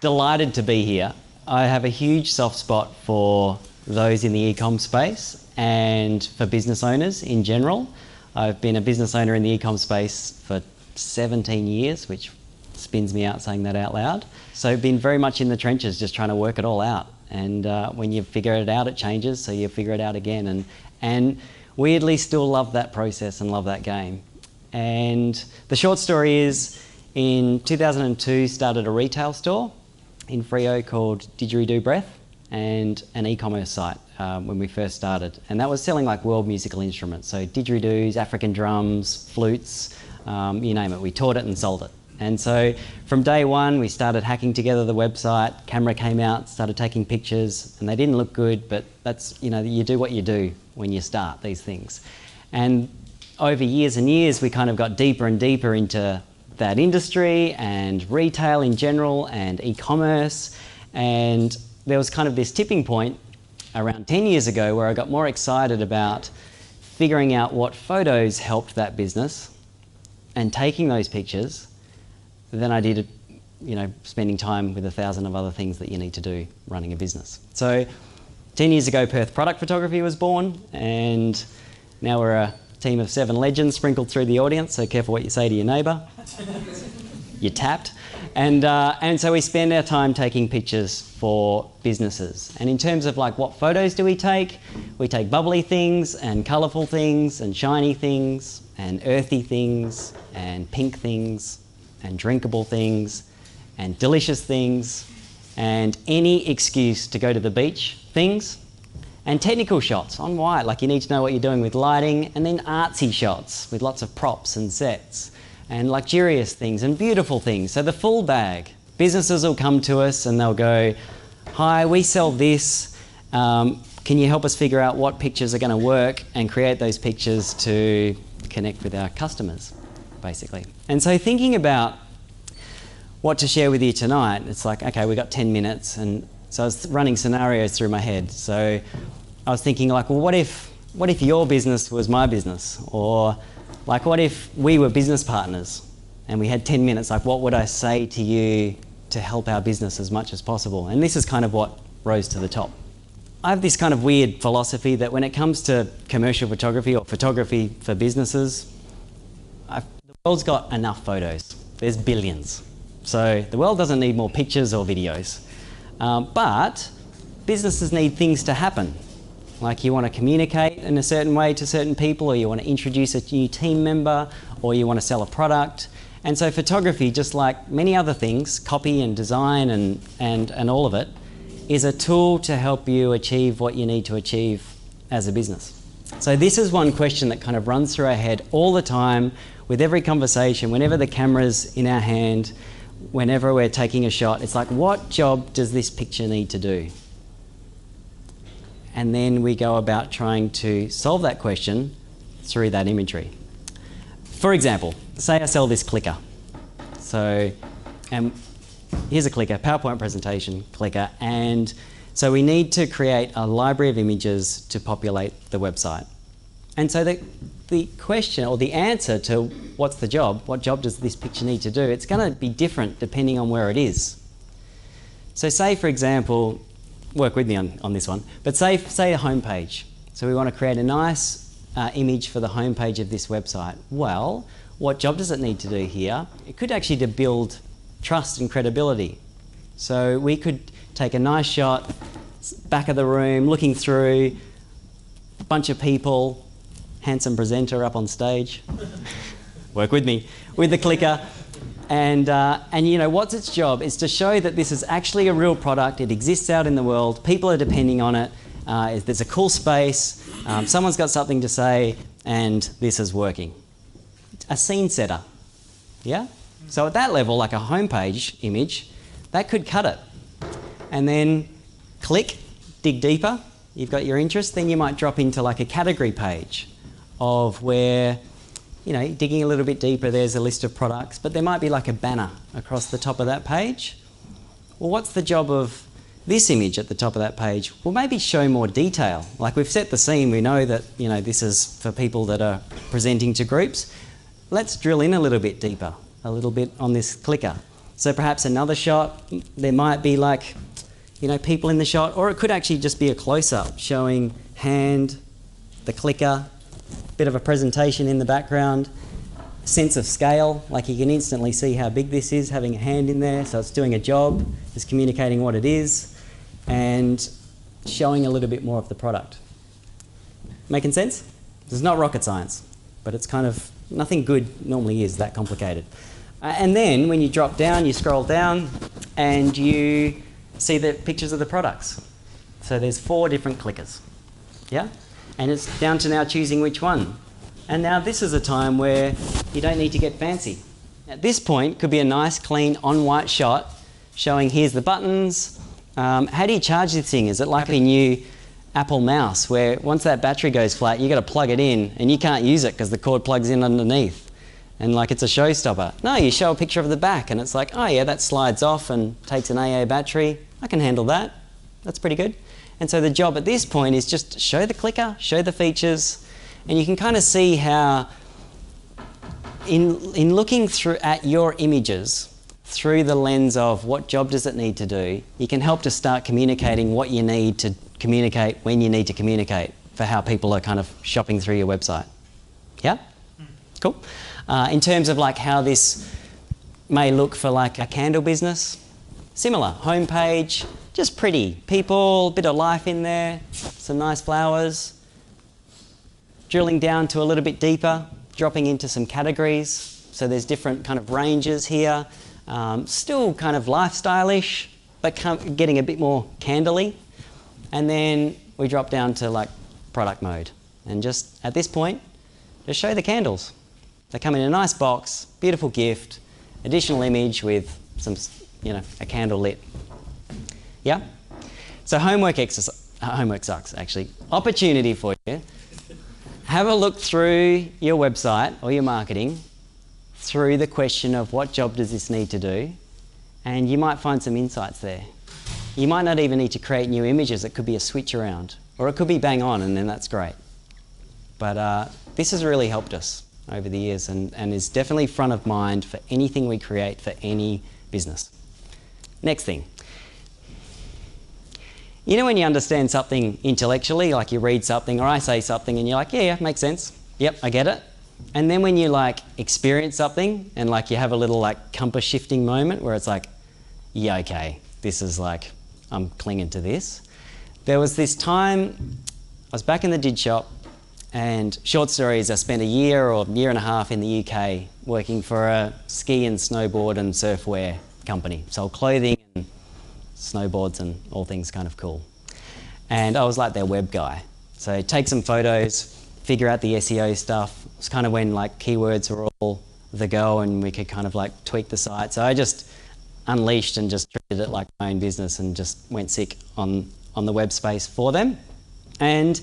delighted to be here. I have a huge soft spot for those in the e-com space and for business owners in general. I've been a business owner in the e-com space for 17 years, which spins me out saying that out loud. So I've been very much in the trenches just trying to work it all out. And when you figure it out, it changes, so you figure it out again. And weirdly still love that process and love that game. And the short story is, in 2002, started a retail store in Freo called Didgeridoo Breath, and an e-commerce site when we first started. And that was selling like world musical instruments, so didgeridoos, African drums, flutes, you name it. We taught it and sold it. And so from day one, we started hacking together the website, camera came out, started taking pictures, and they didn't look good, but that's, you know, you do what you do when you start these things. And over years and years, we kind of got deeper and deeper into that industry and retail in general and e-commerce. And there was kind of this tipping point around 10 years ago where I got more excited about figuring out what photos helped that business and taking those pictures than I did, you know, spending time with 1,000 of other things that you need to do running a business. So 10 years ago, Perth Product Photography was born, and now we're a team of 7 legends sprinkled through the audience, so careful what you say to your neighbour. You're tapped. And so we spend our time taking pictures for businesses. And in terms of like what photos do we take bubbly things and colourful things and shiny things and earthy things and pink things and drinkable things and delicious things and any excuse to go to the beach things, and technical shots on white, like you need to know what you're doing with lighting, and then artsy shots with lots of props and sets, and luxurious things and beautiful things. So the full bag. Businesses will come to us and they'll go, hi, we sell this. Can you help us figure out what pictures are going to work and create those pictures to connect with our customers, basically. And so thinking about what to share with you tonight, it's like, okay, we got 10 minutes. And so I was running scenarios through my head. So I was thinking like, well, what if your business was my business? Or like, what if we were business partners and we had 10 minutes? Like, what would I say to you to help our business as much as possible? And this is kind of what rose to the top. I have this kind of weird philosophy that when it comes to commercial photography or photography for businesses, the world's got enough photos. There's billions. So the world doesn't need more pictures or videos. But businesses need things to happen. Like you want to communicate in a certain way to certain people, or you want to introduce a new team member, or you want to sell a product. And so photography, just like many other things, copy and design and all of it, is a tool to help you achieve what you need to achieve as a business. So this is one question that kind of runs through our head all the time with every conversation, whenever the camera's in our hand, whenever we're taking a shot. It's like, what job does this picture need to do? And then we go about trying to solve that question through that imagery. For example, say I sell this clicker. So here's a clicker, PowerPoint presentation clicker, and so we need to create a library of images to populate the website. And so the question or the answer to what's the job, what job does this picture need to do, it's going to be different depending on where it is. So say, for example, work with me on this one, but say a homepage. So we want to create a nice image for the homepage of this website. Well, what job does it need to do here? It could actually to build trust and credibility. So we could take a nice shot, back of the room, looking through, a bunch of people, handsome presenter up on stage, work with me, with the clicker. And you know, what's its job? Is to show that this is actually a real product, it exists out in the world, people are depending on it, there's a cool space, someone's got something to say, and this is working. A scene setter, yeah? So at that level, like a homepage image, that could cut it. And then click, dig deeper, you've got your interest, then you might drop into like a category page of where, you know, digging a little bit deeper, there's a list of products, but there might be like a banner across the top of that page. Well, what's the job of this image at the top of that page? Well, maybe show more detail. Like we've set the scene, we know that, you know, this is for people that are presenting to groups. Let's drill in a little bit deeper, a little bit on this clicker. So perhaps another shot, there might be like, you know, people in the shot, or it could actually just be a close-up showing hand, the clicker, bit of a presentation in the background, sense of scale, like you can instantly see how big this is, having a hand in there, so it's doing a job, it's communicating what it is, and showing a little bit more of the product. Making sense? It's not rocket science, but it's kind of, nothing good normally is that complicated. And then when you drop down, you scroll down, and you see the pictures of the products. So there's 4 different clickers, yeah? And it's down to now choosing which one. And now this is a time where you don't need to get fancy. At this point, could be a nice, clean, on-white shot showing here's the buttons. How do you charge this thing? Is it like a new Apple mouse where once that battery goes flat, you've got to plug it in and you can't use it because the cord plugs in underneath. And like it's a showstopper. No, you show a picture of the back and it's like, oh yeah, that slides off and takes an AA battery. I can handle that. That's pretty good. And so the job at this point is just show the clicker, show the features, and you can kind of see how in looking through at your images through the lens of what job does it need to do, you can help to start communicating what you need to communicate when you need to communicate for how people are kind of shopping through your website. Yeah? Cool. In terms of like how this may look for like a candle business, similar, homepage, just pretty. People, a bit of life in there, some nice flowers. Drilling down to a little bit deeper, dropping into some categories. So there's different kind of ranges here. Still kind of lifestyle-ish, but getting a bit more candle-y. And then we drop down to like product mode. And just at this point, just show the candles. They come in a nice box, beautiful gift, additional image with some, you know, a candle lit. Yeah? So homework sucks actually. Opportunity for you. Have a look through your website or your marketing through the question of what job does this need to do, and you might find some insights there. You might not even need to create new images. It could be a switch around, or it could be bang on, and then that's great. But this has really helped us over the years and is definitely front of mind for anything we create for any business. Next thing. You know when you understand something intellectually, like you read something or I say something and you're like, yeah, makes sense. Yep, I get it. And then when you like experience something and like you have a little like compass shifting moment where it's like, yeah, okay, this is like, I'm clinging to this. There was this time, I was back in the did shop, and short story is I spent a year or year and a half in the UK working for a ski and snowboard and surfwear company. Sold clothing and snowboards and all things kind of cool. And I was like their web guy. So take some photos, figure out the SEO stuff. It was kind of when like keywords were all the go and we could kind of like tweak the site. So I just unleashed and just treated it like my own business and just went sick on the web space for them. And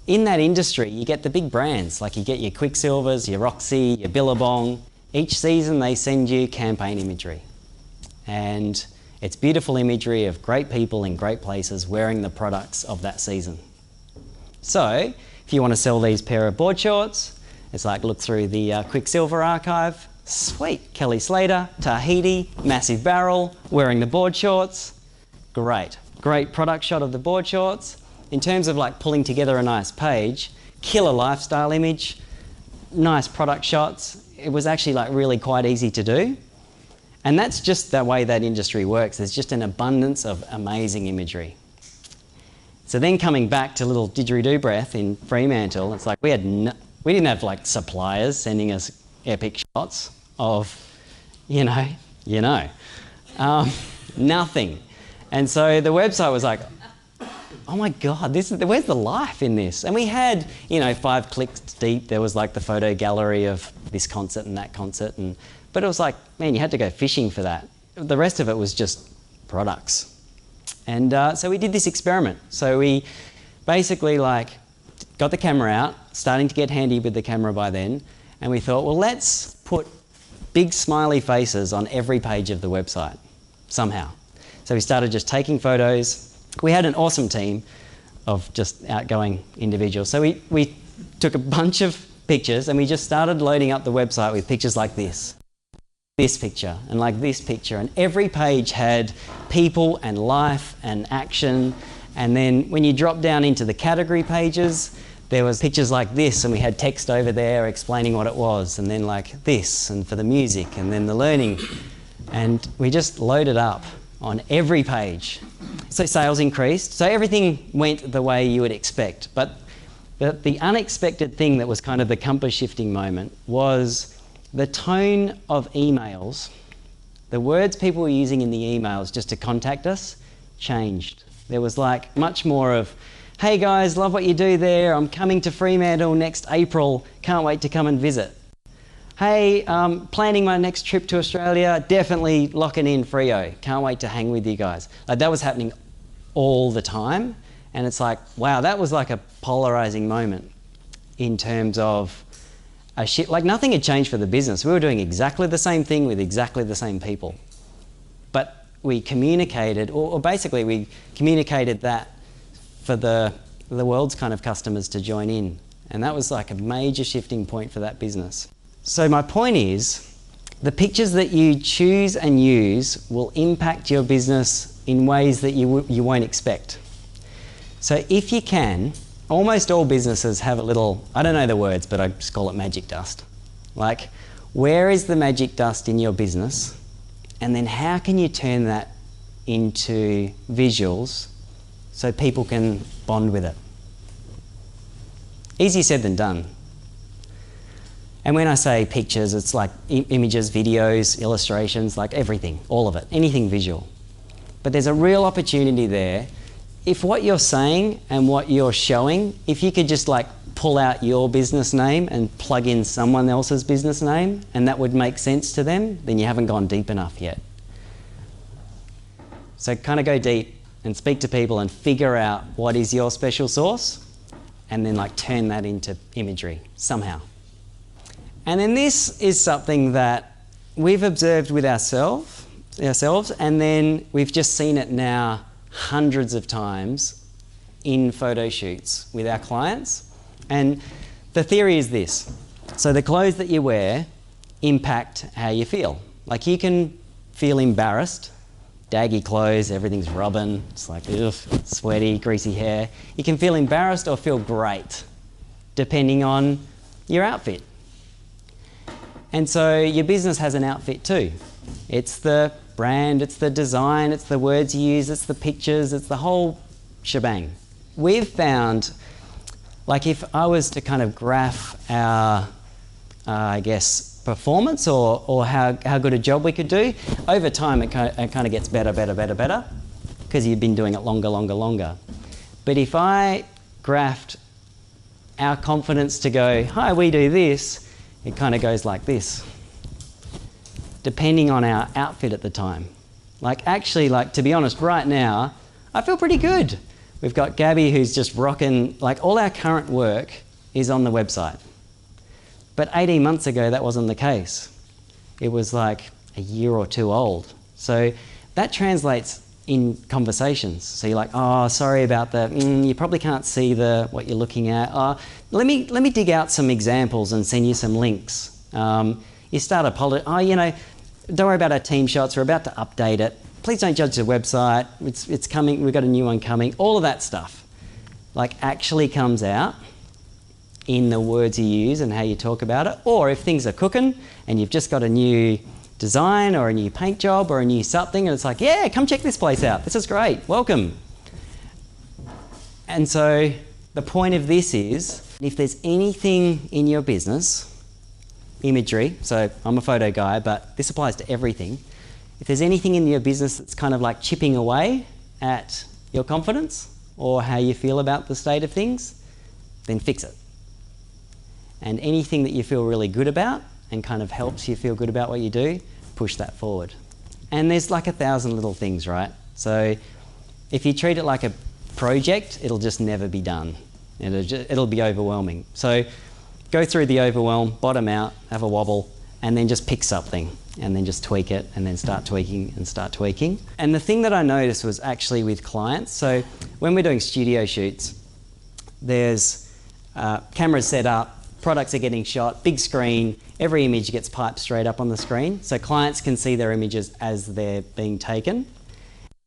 in that industry, you get the big brands, like you get your Quicksilvers, your Roxy, your Billabong. Each season they send you campaign imagery. And it's beautiful imagery of great people in great places wearing the products of that season. So if you want to sell these pair of board shorts, it's like look through the Quicksilver archive. Sweet, Kelly Slater, Tahiti, massive barrel, wearing the board shorts. Great, great product shot of the board shorts. In terms of like pulling together a nice page, killer lifestyle image, nice product shots. It was actually like really quite easy to do. And that's just the way that industry works. There's just an abundance of amazing imagery. So then coming back to little didgeridoo breath in Fremantle, it's like we didn't have like suppliers sending us epic shots of, nothing. And so the website was like, oh my God, where's the life in this? And we had, 5 clicks deep, there was like the photo gallery of this concert and that concert. But it was like, man, you had to go fishing for that. The rest of it was just products. And so we did this experiment. So we basically got the camera out, starting to get handy with the camera by then. And we thought, well, let's put big smiley faces on every page of the website somehow. So we started just taking photos. We had an awesome team of just outgoing individuals. So we took a bunch of pictures and we just started loading up the website with pictures like this. this picture and like this picture, and every page had people and life and action. And then when you drop down into the category pages, there was pictures like this, and we had text over there explaining what it was, and then like this, and for the music, and then the learning. And we just loaded up on every page. So sales increased. So everything went the way you would expect. But the unexpected thing that was kind of the compass shifting moment was the tone of emails. The words people were using in the emails just to contact us changed. There was like much more of, hey guys, love what you do there. I'm coming to Fremantle next April. Can't wait to come and visit. Hey, planning my next trip to Australia. Definitely locking in Freo. Can't wait to hang with you guys. Like that was happening all the time. And it's like, wow, that was like a polarizing moment in terms of a shift. Like nothing had changed for the business. We were doing exactly the same thing with exactly the same people. But we communicated, or basically we communicated that for the world's kind of customers to join in. And that was like a major shifting point for that business. So my point is, the pictures that you choose and use will impact your business in ways that you won't expect. So if you can, almost all businesses have a little, I don't know the words, but I just call it magic dust. Like, where is the magic dust in your business? And then how can you turn that into visuals so people can bond with it? Easier said than done. And when I say pictures, it's like images, videos, illustrations, like everything, all of it, anything visual. But there's a real opportunity there. If what you're saying and what you're showing, if you could just like pull out your business name and plug in someone else's business name, and that would make sense to them, then you haven't gone deep enough yet. So kind of go deep and speak to people and figure out what is your special sauce, and then like turn that into imagery somehow. And then this is something that we've observed with ourselves, and then we've just seen it now hundreds of times in photo shoots with our clients. And the theory is this. So the clothes that you wear impact how you feel. Like you can feel embarrassed, daggy clothes, everything's rubbing, it's like ugh, sweaty, greasy hair. You can feel embarrassed or feel great, depending on your outfit. And so your business has an outfit too. It's the brand, it's the design, it's the words you use, it's the pictures, it's the whole shebang. We've found, like if I was to kind of graph our, I guess, performance or how good a job we could do, over time it kind of gets better, because you've been doing it longer. But if I graphed our confidence to go, hi, we do this, it kind of goes like this, depending on our outfit at the time. Like actually, like to be honest, right now, I feel pretty good. We've got Gabby who's just rocking, like all our current work is on the website. But 18 months ago, that wasn't the case. It was like a year or two old. So that translates in conversations. So you're like, oh, sorry about that. You probably can't see what you're looking at. Let me dig out some examples and send you some links. You start apologizing. Don't worry about our team shots. We're about to update it. Please don't judge the website. It's coming. We've got a new one coming. All of that stuff, like actually comes out in the words you use and how you talk about it. Or if things are cooking and you've just got a new design or a new paint job or a new something, and it's like, yeah, come check this place out. This is great. Welcome. And so the point of this is, if there's anything in your business, imagery, so I'm a photo guy, but this applies to everything. If there's anything in your business that's kind of like chipping away at your confidence or how you feel about the state of things, then fix it. And anything that you feel really good about and kind of helps you feel good about what you do, push that forward. And there's like 1,000 little things, right? So if you treat it like a project, it'll just never be done. It'll be overwhelming. So go through the overwhelm, bottom out, have a wobble, and then just pick something and then just tweak it and then start tweaking and start tweaking. And the thing that I noticed was actually with clients, so when we're doing studio shoots, there's cameras set up, products are getting shot, big screen, every image gets piped straight up on the screen, so clients can see their images as they're being taken.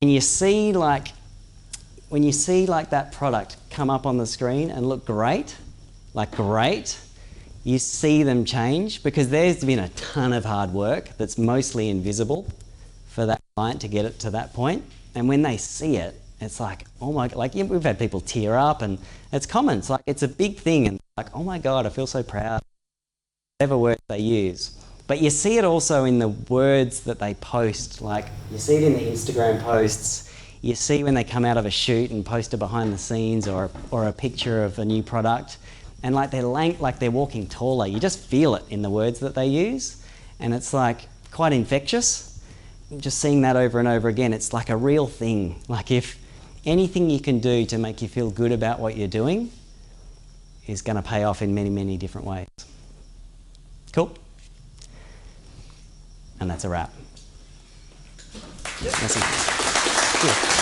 And you see like, when you see like that product come up on the screen and look great, like great, you see them change because there's been a ton of hard work that's mostly invisible for that client to get it to that point. And when they see it, it's like, oh my, like we've had people tear up, and it's common. It's like, it's a big thing, and like, oh my God, I feel so proud. Whatever words they use. But you see it also in the words that they post. Like you see it in the Instagram posts. You see when they come out of a shoot and post a behind the scenes or a picture of a new product, and like they're walking taller. You just feel it in the words that they use, and it's like quite infectious. Just seeing that over and over again, it's like a real thing. Like if anything you can do to make you feel good about what you're doing is going to pay off in many, many different ways. Cool? And that's a wrap. Yep. That's it. Cool.